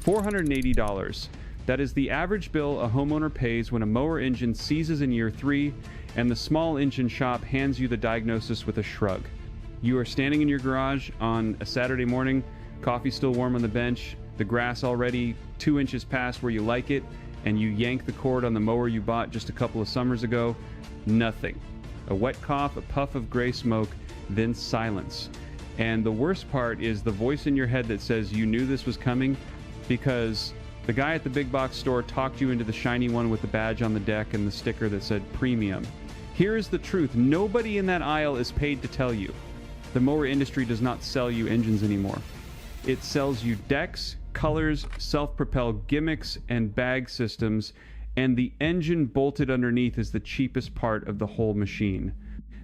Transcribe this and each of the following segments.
$480. That is the average bill a homeowner pays when a mower engine seizes in year 3, and the small engine shop hands you the diagnosis with a shrug. You are standing in your garage on a Saturday morning, coffee still warm on the bench, the grass already 2 inches past where you like it, and you yank the cord on the mower you bought just a couple of summers ago. Nothing. A wet cough, a puff of gray smoke, then silence. And the worst part is the voice in your head that says you knew this was coming, because the guy at the big box store talked you into the shiny one with the badge on the deck and the sticker that said premium. Here is the truth. Nobody in that aisle is paid to tell you. The mower industry does not sell you engines anymore. It sells you decks, colors, self-propelled gimmicks, and bag systems, and the engine bolted underneath is the cheapest part of the whole machine.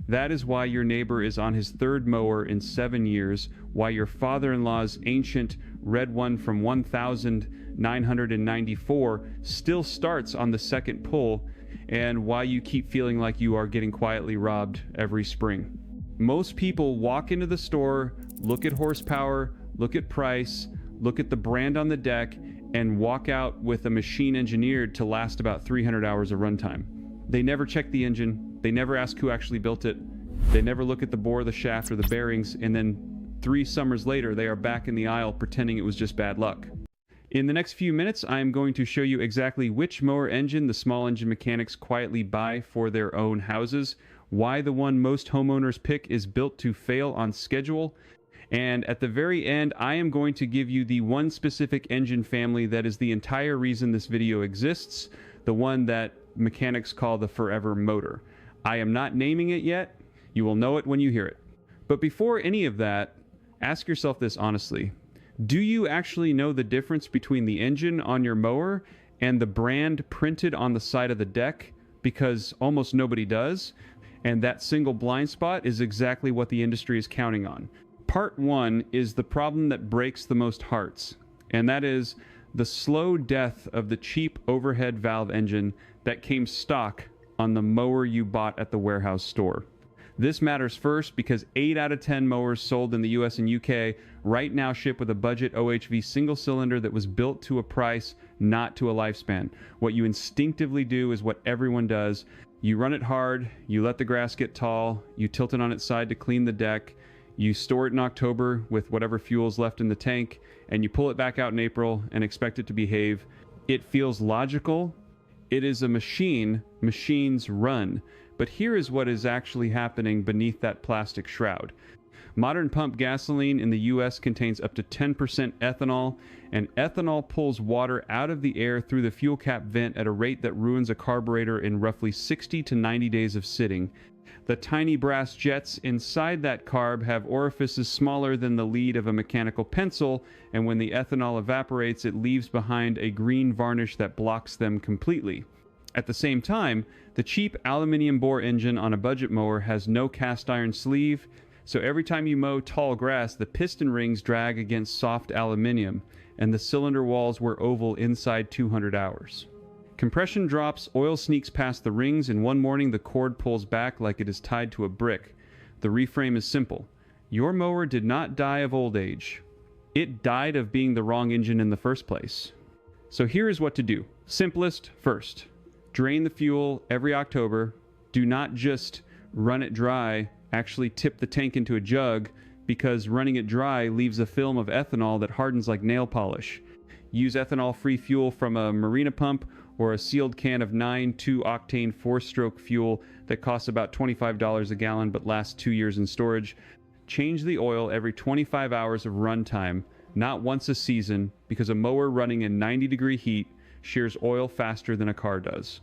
That is why your neighbor is on his 3rd mower in 7 years, why your father-in-law's ancient red one from 1994 still starts on the 2nd pull, and why you keep feeling like you are getting quietly robbed every spring. Most people walk into the store, look at horsepower, look at price, look at the brand on the deck, and walk out with a machine engineered to last about 300 hours of runtime. They never check the engine, they never ask who actually built it, they never look at the bore, the shaft, or the bearings, and then 3 summers later they are back in the aisle pretending it was just bad luck. In the next few minutes, I am going to show you exactly which mower engine the small engine mechanics quietly buy for their own houses, why the one most homeowners pick is built to fail on schedule, and at the very end, I am going to give you the one specific engine family that is the entire reason this video exists, the one that mechanics call the forever motor. I am not naming it yet. You will know it when you hear it. But before any of that, ask yourself this honestly. Do you actually know the difference between the engine on your mower and the brand printed on the side of the deck? Because almost nobody does. And that single blind spot is exactly what the industry is counting on. Part 1 is the problem that breaks the most hearts, and that is the slow death of the cheap overhead valve engine that came stock on the mower you bought at the warehouse store. This matters first because 8 out of 10 mowers sold in the US and UK right now ship with a budget OHV single cylinder that was built to a price, not to a lifespan. What you instinctively do is what everyone does. You run it hard, you let the grass get tall, you tilt it on its side to clean the deck, you store it in October with whatever fuel's left in the tank, and you pull it back out in April and expect it to behave. It feels logical. It is a machine. Machines run. But here is what is actually happening beneath that plastic shroud. Modern pump gasoline in the US contains up to 10% ethanol, and ethanol pulls water out of the air through the fuel cap vent at a rate that ruins a carburetor in roughly 60 to 90 days of sitting. The tiny brass jets inside that carb have orifices smaller than the lead of a mechanical pencil, and when the ethanol evaporates, it leaves behind a green varnish that blocks them completely. At the same time, the cheap aluminium-bore engine on a budget mower has no cast iron sleeve, so every time you mow tall grass, the piston rings drag against soft aluminium, and the cylinder walls were oval inside 200 hours. Compression drops, oil sneaks past the rings, and one morning the cord pulls back like it is tied to a brick. The reframe is simple. Your mower did not die of old age. It died of being the wrong engine in the first place. So here is what to do. Simplest first. Drain the fuel every October. Do not just run it dry, actually tip the tank into a jug, because running it dry leaves a film of ethanol that hardens like nail polish. Use ethanol-free fuel from a marina pump or a sealed can of 9 2-octane 4-stroke fuel that costs about $25 a gallon but lasts 2 years in storage. Change the oil every 25 hours of runtime, not once a season, because a mower running in 90-degree heat shears oil faster than a car does.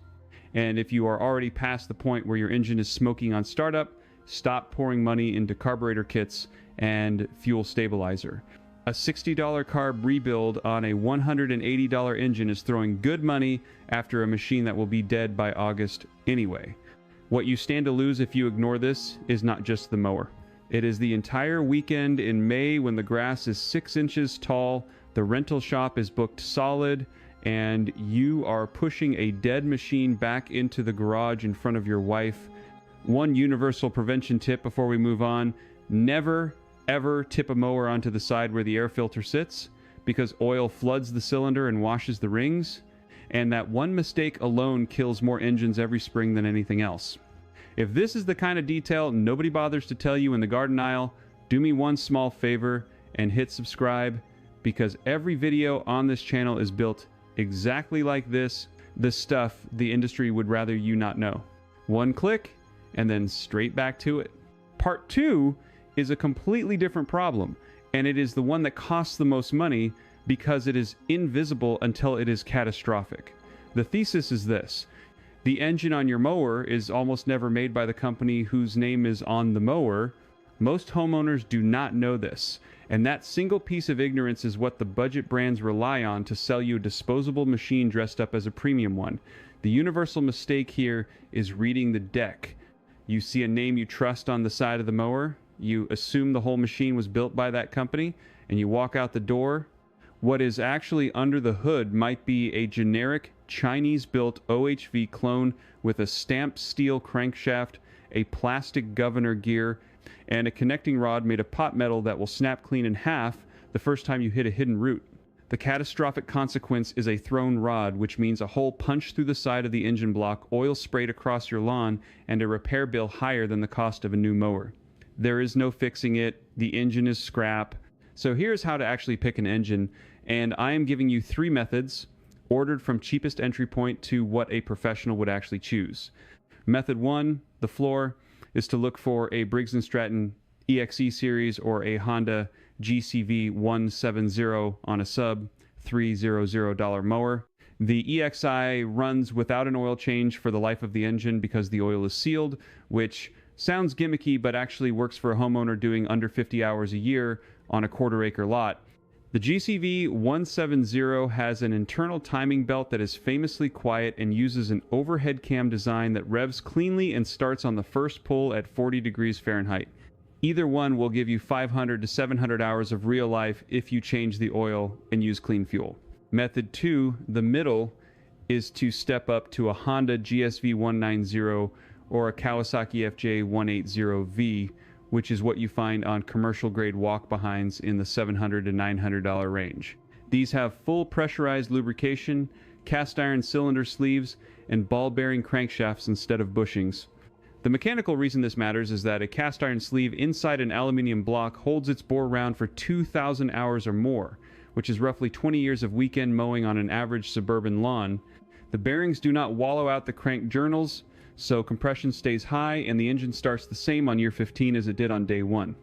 And if you are already past the point where your engine is smoking on startup, stop pouring money into carburetor kits and fuel stabilizer. A $60 carb rebuild on a $180 engine is throwing good money after a machine that will be dead by August anyway. What you stand to lose if you ignore this is not just the mower. It is the entire weekend in May when the grass is 6 inches tall, the rental shop is booked solid, and you are pushing a dead machine back into the garage in front of your wife. One universal prevention tip before we move on: never ever tip a mower onto the side where the air filter sits, because oil floods the cylinder and washes the rings, and that one mistake alone kills more engines every spring than anything else. If this is the kind of detail nobody bothers to tell you in the garden aisle, do me one small favor and hit subscribe, because every video on this channel is built exactly like this, the stuff the industry would rather you not know. One click, and then straight back to it. Part 2 is a completely different problem, and it is the one that costs the most money because it is invisible until it is catastrophic. The thesis is this: the engine on your mower is almost never made by the company whose name is on the mower. Most homeowners do not know this, and that single piece of ignorance is what the budget brands rely on to sell you a disposable machine dressed up as a premium one. The universal mistake here is reading the deck. You see a name you trust on the side of the mower, you assume the whole machine was built by that company, and you walk out the door. What is actually under the hood might be a generic Chinese-built OHV clone with a stamped steel crankshaft, a plastic governor gear, and a connecting rod made of pot metal that will snap clean in half the first time you hit a hidden root. The catastrophic consequence is a thrown rod, which means a hole punched through the side of the engine block, oil sprayed across your lawn, and a repair bill higher than the cost of a new mower. There is no fixing it. The engine is scrap. So here's how to actually pick an engine, and I am giving you 3 methods, ordered from cheapest entry point to what a professional would actually choose. Method 1, the floor, is to look for a Briggs & Stratton EXE series or a Honda GXV160 on a sub $300 mower. The EXI runs without an oil change for the life of the engine because the oil is sealed, which sounds gimmicky but actually works for a homeowner doing under 50 hours a year on a quarter-acre lot. The GXV160 has an internal timing belt that is famously quiet and uses an overhead cam design that revs cleanly and starts on the first pull at 40 degrees Fahrenheit. Either one will give you 500 to 700 hours of real life if you change the oil and use clean fuel. Method 2, the middle, is to step up to a Honda GXV190 or a Kawasaki FJ180V, which is what you find on commercial grade walk-behinds in the $700 to $900 range. These have full pressurized lubrication, cast iron cylinder sleeves, and ball bearing crankshafts instead of bushings. The mechanical reason this matters is that a cast iron sleeve inside an aluminium block holds its bore round for 2,000 hours or more, which is roughly 20 years of weekend mowing on an average suburban lawn. The bearings do not wallow out the crank journals, so compression stays high and the engine starts the same on year 15 as it did on day 1.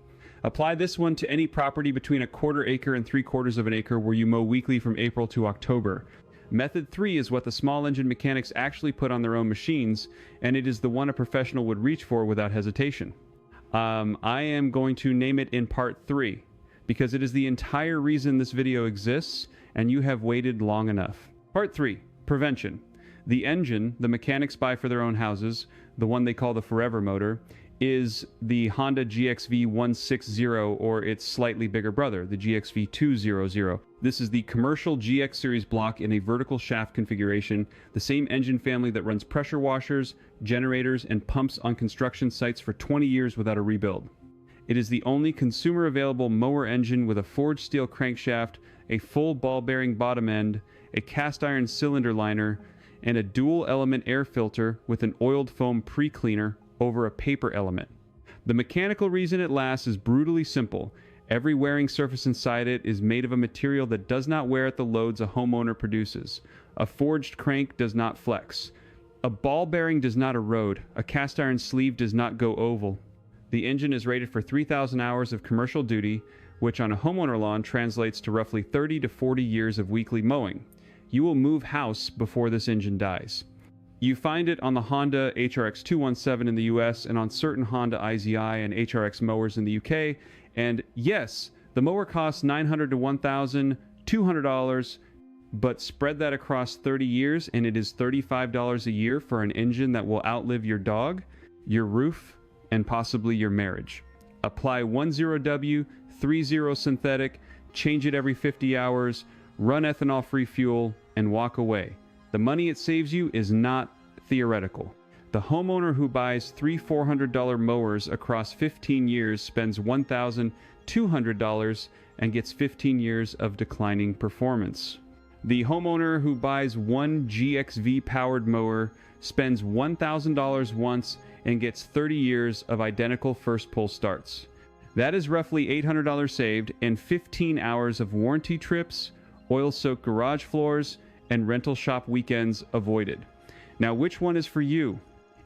Apply this one to any property between a quarter acre and 3/4 of an acre where you mow weekly from April to October. Method 3 is what the small engine mechanics actually put on their own machines, and it is the one a professional would reach for without hesitation. I am going to name it in part 3, because it is the entire reason this video exists, and you have waited long enough. Part 3, prevention. The engine the mechanics buy for their own houses, the one they call the forever motor, is the Honda GXV160 or its slightly bigger brother, the GXV200. This is the commercial GX series block in a vertical shaft configuration, the same engine family that runs pressure washers, generators, and pumps on construction sites for 20 years without a rebuild. It is the only consumer available mower engine with a forged steel crankshaft, a full ball bearing bottom end, a cast iron cylinder liner, and a dual element air filter with an oiled foam pre-cleaner over a paper element. The mechanical reason it lasts is brutally simple. Every wearing surface inside it is made of a material that does not wear at the loads a homeowner produces. A forged crank does not flex. A ball bearing does not erode. A cast iron sleeve does not go oval. The engine is rated for 3,000 hours of commercial duty, which on a homeowner lawn translates to roughly 30 to 40 years of weekly mowing. You will move house before this engine dies. You find it on the Honda HRX217 in the US and on certain Honda IZI and HRX mowers in the UK. And yes, the mower costs $900 to $1,200, but spread that across 30 years and it is $35 a year for an engine that will outlive your dog, your roof, and possibly your marriage. Apply 10W, 30 synthetic, change it every 50 hours, run ethanol-free fuel, and walk away. The money it saves you is not theoretical. The homeowner who buys $300-400 mowers across 15 years spends $1,200 and gets 15 years of declining performance. The homeowner who buys one GXV powered mower spends $1,000 once and gets 30 years of identical first pull starts. That is roughly $800 saved and 15 hours of warranty trips, oil-soaked garage floors, and rental shop weekends avoided. Now, which one is for you?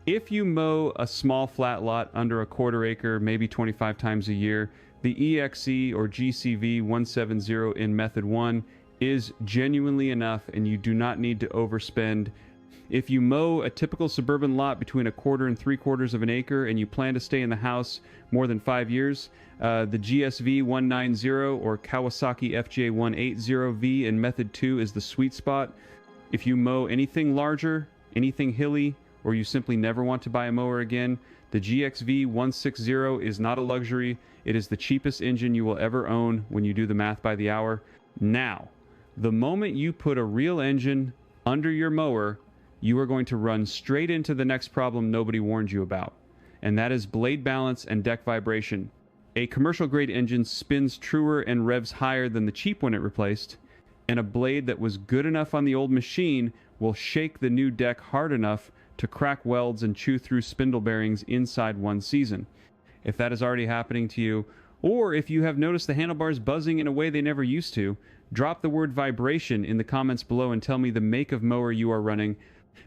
If you mow a small flat lot under a quarter acre, maybe 25 times a year, the EXE or GCV170 in Method 1 is genuinely enough, and you do not need to overspend. If you mow a typical suburban lot between a quarter and 3/4 of an acre and you plan to stay in the house more than 5 years, the GSV190 or Kawasaki FJ180V in Method 2 is the sweet spot. If you mow anything larger, anything hilly, or you simply never want to buy a mower again, the GXV160 is not a luxury. It is the cheapest engine you will ever own when you do the math by the hour. Now, the moment you put a real engine under your mower, you are going to run straight into the next problem nobody warned you about, and that is blade balance and deck vibration. A commercial grade engine spins truer and revs higher than the cheap one it replaced, and a blade that was good enough on the old machine will shake the new deck hard enough to crack welds and chew through spindle bearings inside one season. If that is already happening to you, or if you have noticed the handlebars buzzing in a way they never used to, drop the word vibration in the comments below and tell me the make of mower you are running,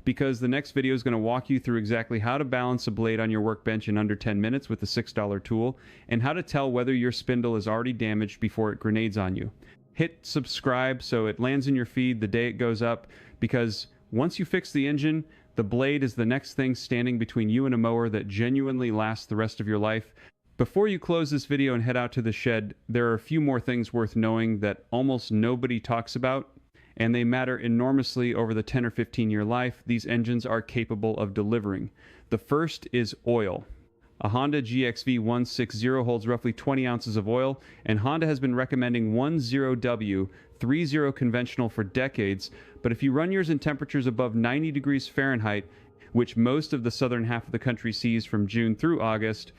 because the next video is going to walk you through exactly how to balance a blade on your workbench in under 10 minutes with the $6 tool, and how to tell whether your spindle is already damaged before it grenades on you. Hit subscribe so it lands in your feed the day it goes up, because once you fix the engine, the blade is the next thing standing between you and a mower that genuinely lasts the rest of your life. Before you close this video and head out to the shed, there are a few more things worth knowing that almost nobody talks about, and they matter enormously over the 10 or 15 year life these engines are capable of delivering. The first is oil. A Honda GXV160 holds roughly 20 ounces of oil, and Honda has been recommending 10W 30 conventional for decades, but if you run yours in temperatures above 90 degrees Fahrenheit, which most of the southern half of the country sees from June through August,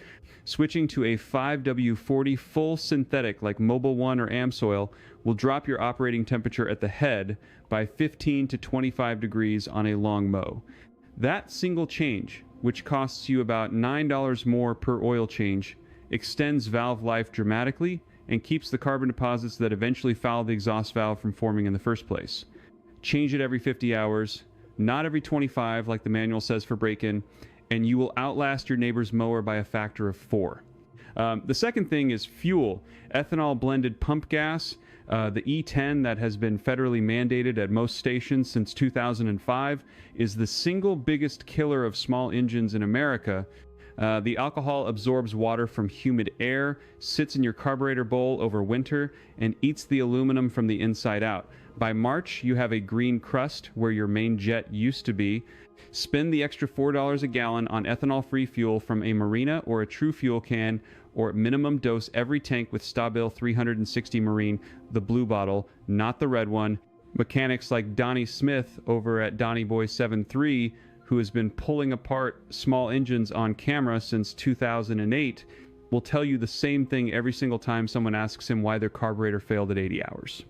switching to a 5W40 full synthetic like Mobil 1 or AMSOIL will drop your operating temperature at the head by 15 to 25 degrees on a long mow. That single change, which costs you about $9 more per oil change, extends valve life dramatically and keeps the carbon deposits that eventually foul the exhaust valve from forming in the first place. Change it every 50 hours, not every 25 like the manual says for break-in, and you will outlast your neighbor's mower by a factor of 4. The second thing is fuel. Ethanol blended pump gas, the E10 that has been federally mandated at most stations since 2005, is the single biggest killer of small engines in America. The alcohol absorbs water from humid air, sits in your carburetor bowl over winter, and eats the aluminum from the inside out. By March, you have a green crust where your main jet used to be. Spend the extra $4 a gallon on ethanol-free fuel from a Marina or a True Fuel can, or at minimum dose every tank with Stabil 360 Marine, the blue bottle, not the red one. Mechanics like Donnie Smith over at Donnie Boy 73, who has been pulling apart small engines on camera since 2008, will tell you the same thing every single time someone asks him why their carburetor failed at 80 hours.